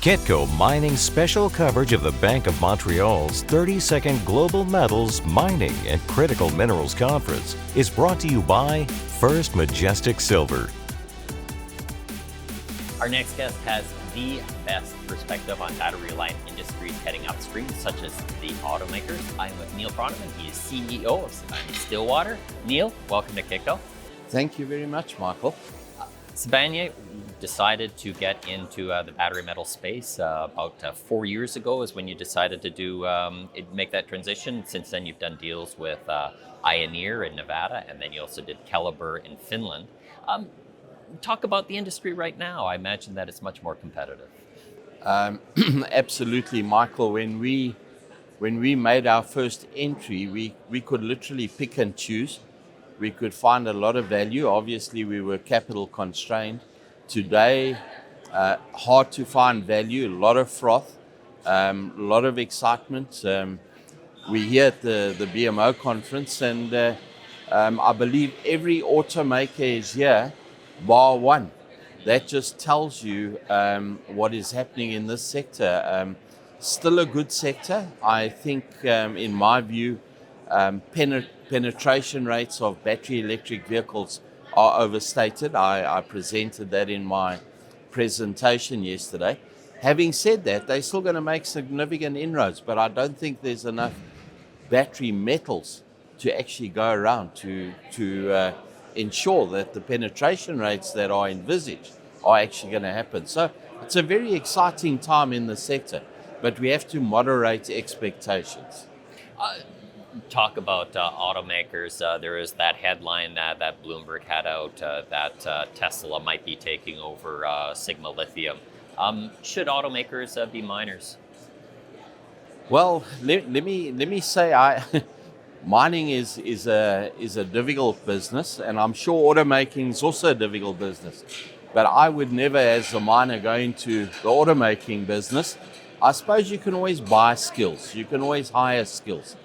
Kitco Mining's special coverage of the Bank of Montreal's 32nd Global Metals, Mining and Critical Minerals Conference is brought to you by First Majestic Silver. Our next guest has the best perspective on battery line industries heading upstream, such as the automakers. I'm with Neal Froneman. He is CEO of Sibanye-Stillwater. Neal, welcome to Kitco. Thank you very much, Michael. Sibanye decided to get into the battery metal space about 4 years ago is when you decided to make that transition. Since then, you've done deals with ioneer in Nevada, and then you also did Keliber in Finland. Talk about the industry right now. I imagine that it's much more competitive. Absolutely, Michael. When we made our first entry, we could literally pick and choose. We could find a lot of value. Obviously, we were capital constrained. Today, hard to find value, a lot of froth, a lot of excitement. We're here at the BMO conference, and I believe every automaker is here, bar one. That just tells you what is happening in this sector. Still a good sector. I think, in my view, penetration rates of battery electric vehicles are overstated. I presented that in my presentation yesterday. Having said that, they're still going to make significant inroads, but I don't think there's enough battery metals to actually go around to ensure that the penetration rates that are envisaged are actually going to happen. So it's a very exciting time in the sector, but we have to moderate expectations. Talk about automakers. There is that headline that Bloomberg had out that Tesla might be taking over Sigma Lithium. Should automakers be miners? Well, let me say, mining is a difficult business, and I'm sure automaking is also a difficult business. But I would never, as a miner, go into the automaking business. I suppose you can always buy skills. You can always hire skills.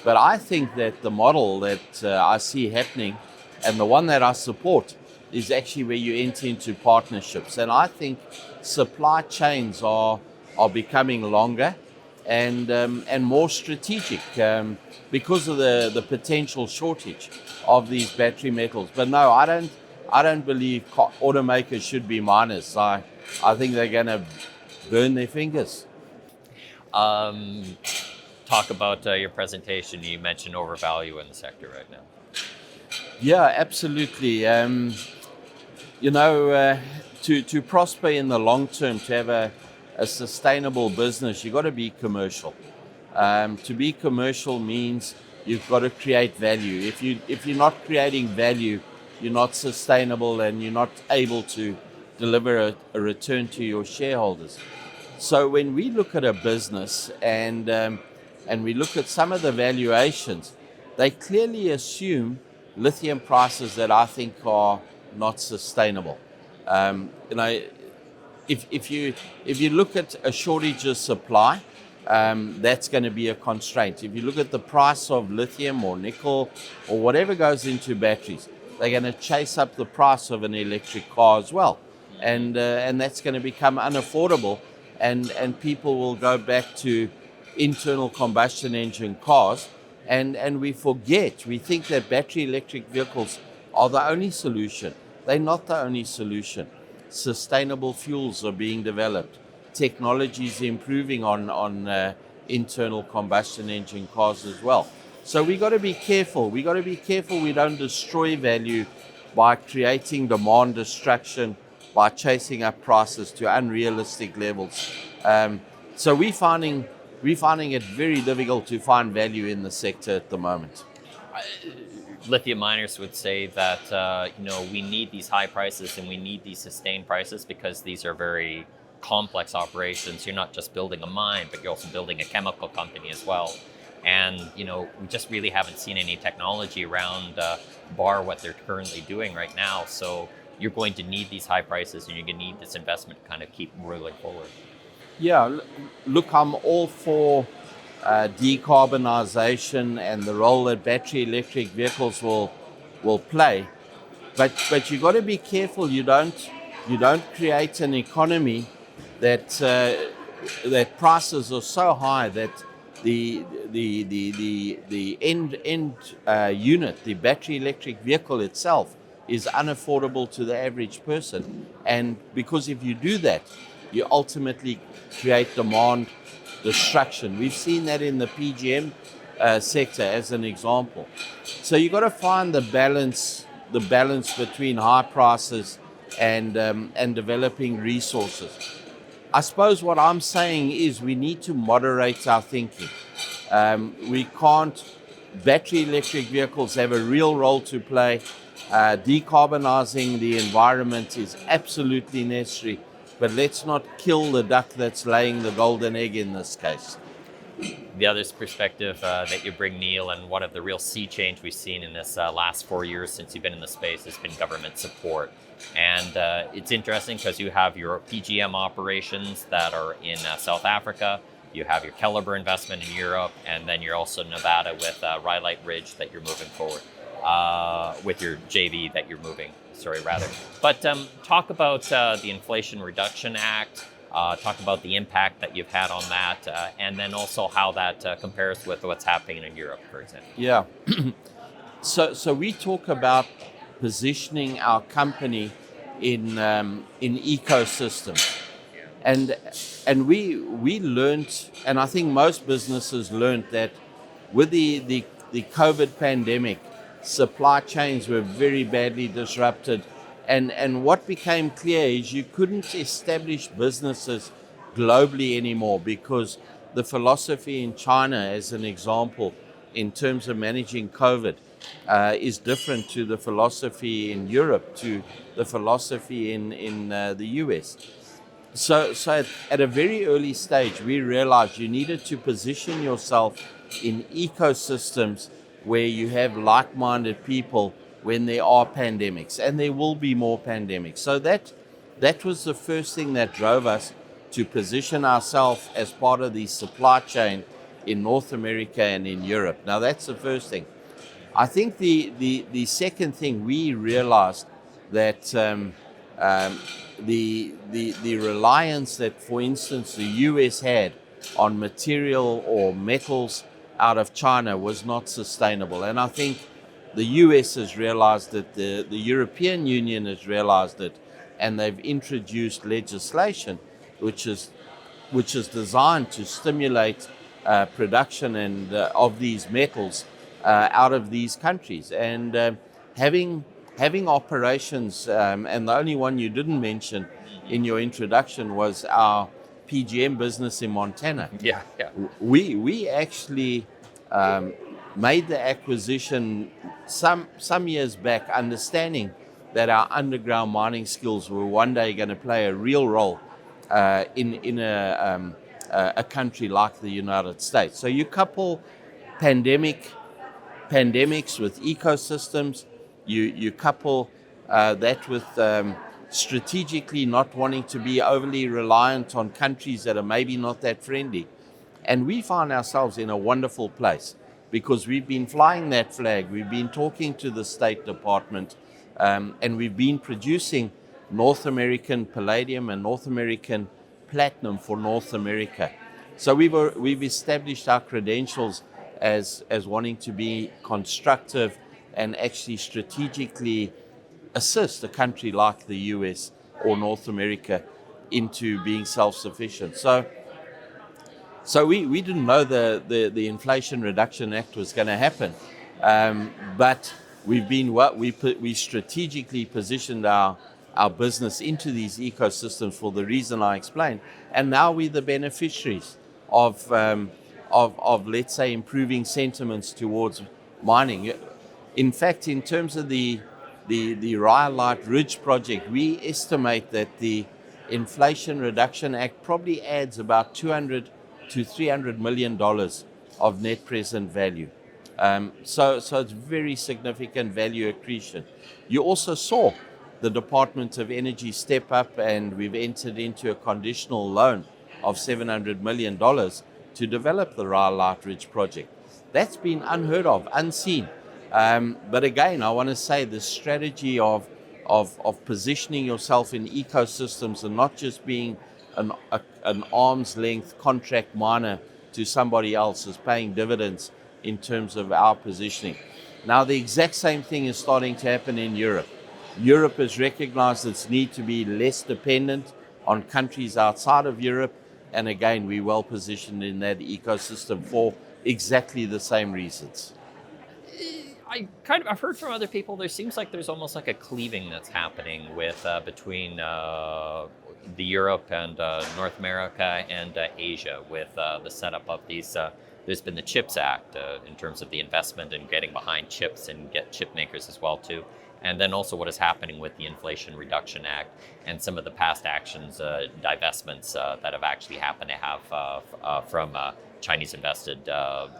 But I think that the model that I see happening, and the one that I support, is actually where you enter into partnerships. And I think supply chains are becoming longer and more strategic because of the potential shortage of these battery metals. But no, I don't believe automakers should be miners. I think they're going to burn their fingers. Talk about your presentation. You mentioned overvalue in the sector right now. Yeah, absolutely. To prosper in the long term, to have a sustainable business, you've got to be commercial. To be commercial means you've got to create value. If you're not creating value, you're not sustainable, and you're not able to deliver a return to your shareholders. So when we look at a business and we look at some of the valuations, they clearly assume lithium prices that I think are not sustainable. If you look at a shortage of supply, that's going to be a constraint. If you look at the price of lithium or nickel or whatever goes into batteries, they're going to chase up the price of an electric car as well, and that's going to become unaffordable, and people will go back to internal combustion engine cars, and we think that battery electric vehicles are the only solution. They're not the only solution. Sustainable fuels are being developed. Technology is improving on internal combustion engine cars as well. So we got to be careful. We don't destroy value by creating demand destruction, by chasing up prices to unrealistic levels. So we're finding it very difficult to find value in the sector at the moment. Lithium miners would say that we need these high prices and we need these sustained prices because these are very complex operations. You're not just building a mine, but you're also building a chemical company as well. And we just really haven't seen any technology around bar what they're currently doing right now. So you're going to need these high prices, and you're going to need this investment to kind of keep rolling forward. Yeah, look, I'm all for decarbonization and the role that battery electric vehicles will play, but you got to be careful. You don't create an economy that prices are so high that the end unit, the battery electric vehicle itself, is unaffordable to the average person. And because if you do that, you ultimately create demand destruction. We've seen that in the PGM sector as an example. So you've got to find the balance between high prices and developing resources. I suppose what I'm saying is we need to moderate our thinking. We can't. Battery electric vehicles have a real role to play. Decarbonizing the environment is absolutely necessary, but let's not kill the duck that's laying the golden egg in this case. The other perspective that you bring, Neal, and one of the real sea change we've seen in this last 4 years since you've been in the space has been government support. And it's interesting because you have your PGM operations that are in South Africa, you have your Keliber investment in Europe, and then you're also in Nevada with Rhyolite Ridge that you're moving forward, with your JV that you're moving, But talk about the Inflation Reduction Act, talk about the impact that you've had on that, and then also how that compares with what's happening in Europe, for example. Yeah. So we talk about positioning our company in ecosystems, and we learned, and I think most businesses learned that with the COVID pandemic, supply chains were very badly disrupted. And what became clear is you couldn't establish businesses globally anymore because the philosophy in China, as an example, in terms of managing COVID, is different to the philosophy in Europe, to the philosophy in the US. So at a very early stage, we realized you needed to position yourself in ecosystems where you have like-minded people when there are pandemics, and there will be more pandemics. So that was the first thing that drove us to position ourselves as part of the supply chain in North America and in Europe. Now that's the first thing. I think the second thing, we realized that the reliance that, for instance, the US had on material or metals out of China was not sustainable. And I think the US has realized it, the European Union has realized it, and they've introduced legislation which is designed to stimulate production and of these metals out of these countries. And having operations, and the only one you didn't mention in your introduction was our PGM business in Montana. Yeah. We actually made the acquisition some years back, understanding that our underground mining skills were one day going to play a real role in a country like the United States. So you couple pandemics with ecosystems, you couple that with strategically not wanting to be overly reliant on countries that are maybe not that friendly. And we find ourselves in a wonderful place because we've been flying that flag, we've been talking to the State Department, and we've been producing North American palladium and North American platinum for North America. So we've established our credentials as wanting to be constructive and actually strategically assist a country like the US or North America into being self-sufficient. So we didn't know the Inflation Reduction Act was going to happen, but we strategically positioned our business into these ecosystems for the reason I explained, and now we're the beneficiaries of let's say improving sentiments towards mining. In fact, in terms of the Rhyolite Ridge project, we estimate that the Inflation Reduction Act probably adds about $200 to $300 million of net present value. So it's very significant value accretion. You also saw the Department of Energy step up, and we've entered into a conditional loan of $700 million to develop the Rhyolite Ridge project. That's been unheard of, unseen. But again, I want to say the strategy of positioning yourself in ecosystems and not just being an arm's length contract miner to somebody else is paying dividends in terms of our positioning. Now, the exact same thing is starting to happen in Europe. Europe has recognized its need to be less dependent on countries outside of Europe. And again, we're well positioned in that ecosystem for exactly the same reasons. I've heard from other people, there seems like there's almost like a cleaving that's happening with between the Europe and North America and Asia with the setup of these. There's been the CHIPS Act in terms of the investment and getting behind chips and get chip makers as well too. And then also what is happening with the Inflation Reduction Act and some of the past actions, divestments that have actually happened to have from Chinese invested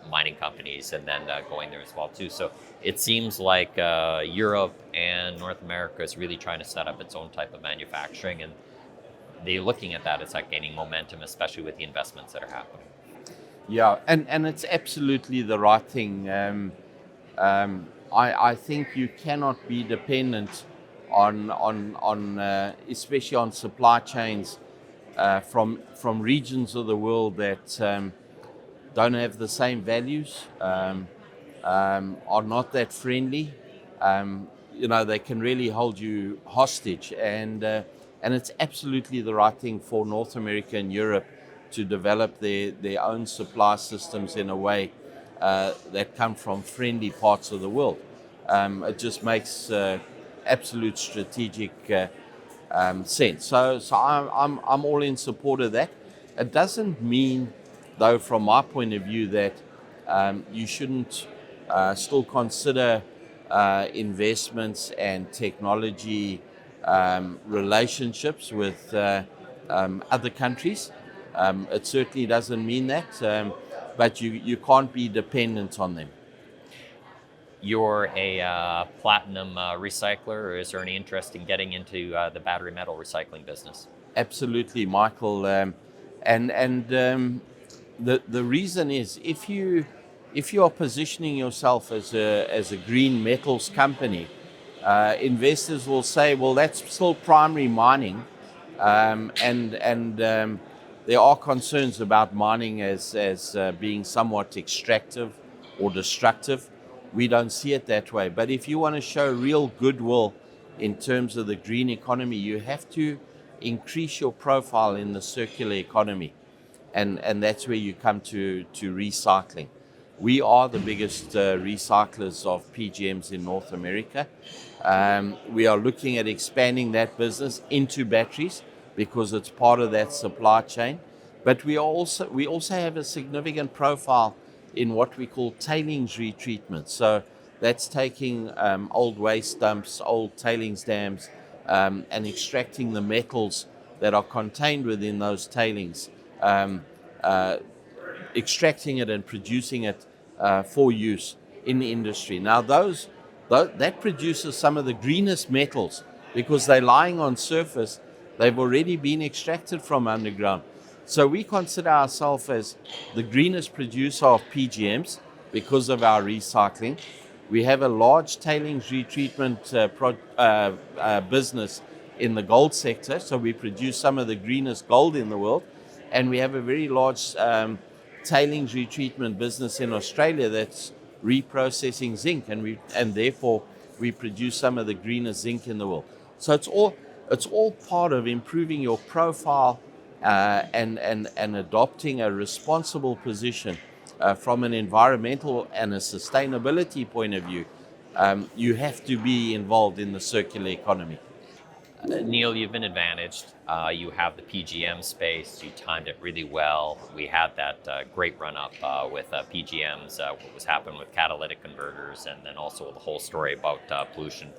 mining companies and then going there as well too. So it seems like Europe and North America is really trying to set up its own type of manufacturing, and they're looking at that as like gaining momentum, especially with the investments that are happening. Yeah, and it's absolutely the right thing. I think you cannot be dependent on especially on supply chains from regions of the world that don't have the same values, are not that friendly. They can really hold you hostage, and it's absolutely the right thing for North America and Europe to develop their own supply systems in a way that come from friendly parts of the world. It just makes absolute strategic sense. So I'm all in support of that. It doesn't mean, though, from my point of view, that you shouldn't still consider investments and technology relationships with other countries. It certainly doesn't mean that, but you can't be dependent on them. You're a platinum recycler, or is there any interest in getting into the battery metal recycling business? Absolutely, Michael. The reason is if you are positioning yourself as a green metals company, investors will say, well, that's still primary mining, and there are concerns about mining as being somewhat extractive or destructive. We don't see it that way. But if you want to show real goodwill in terms of the green economy, you have to increase your profile in the circular economy. And that's where you come to recycling. We are the biggest recyclers of PGMs in North America. We are looking at expanding that business into batteries because it's part of that supply chain. But we also have a significant profile in what we call tailings retreatment. So that's taking old waste dumps, old tailings dams, and extracting the metals that are contained within those tailings, extracting it and producing it for use in the industry. Now that produces some of the greenest metals because they're lying on surface. They've already been extracted from underground. So we consider ourselves as the greenest producer of PGMs because of our recycling. We have a large tailings retreatment business in the gold sector, so we produce some of the greenest gold in the world. And we have a very large tailings retreatment business in Australia that's reprocessing zinc, and therefore we produce some of the greenest zinc in the world. So it's all part of improving your profile and adopting a responsible position from an environmental and a sustainability point of view. You have to be involved in the circular economy. Neal, you've been advantaged. You have the PGM space. You timed it really well. We had that great run-up with PGMs, what was happening with catalytic converters, and then also the whole story about pollution.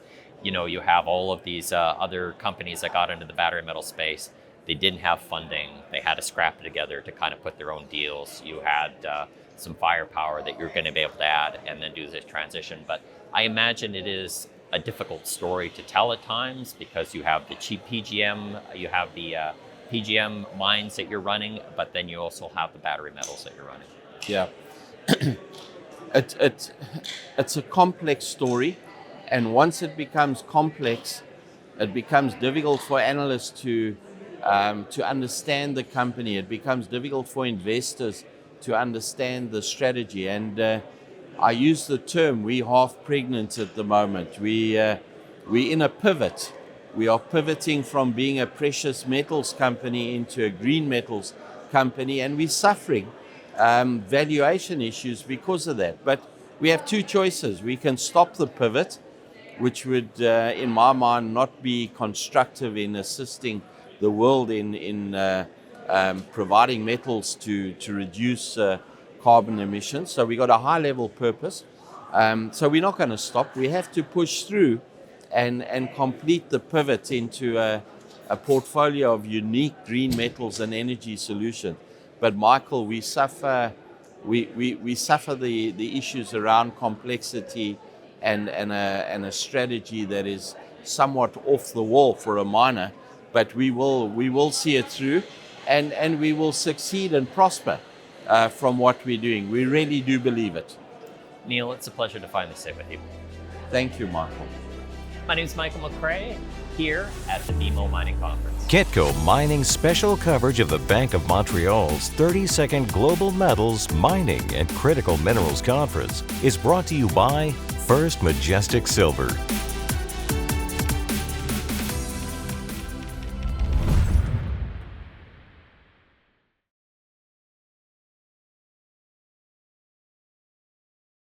You have all of these other companies that got into the battery metal space. They didn't have funding. They had to scrap it together to kind of put their own deals. You had some firepower that you're going to be able to add and then do this transition. But I imagine it is a difficult story to tell at times because you have the cheap PGM, you have the PGM mines that you're running, but then you also have the battery metals that you're running. Yeah, it's a complex story, and once it becomes complex, it becomes difficult for analysts to to understand the company. It becomes difficult for investors to understand the strategy. And I use the term, we're half pregnant at the moment. We're in a pivot. We are pivoting from being a precious metals company into a green metals company, and we're suffering valuation issues because of that. But we have two choices. We can stop the pivot, which would, in my mind, not be constructive in assisting the world in providing metals to reduce carbon emissions. So we got a high-level purpose. So we're not going to stop. We have to push through and complete the pivot into a portfolio of unique green metals and energy solutions. But Michael, we suffer the issues around complexity and a strategy that is somewhat off the wall for a miner. But we will see it through, and we will succeed and prosper from what we're doing. We really do believe it. Neal, it's a pleasure to finally sit with you. Thank you, Michael. My name is Michael McCrae, here at the BMO Mining Conference. Kitco Mining's special coverage of the Bank of Montreal's 32nd Global Metals, Mining and Critical Minerals Conference is brought to you by First Majestic Silver.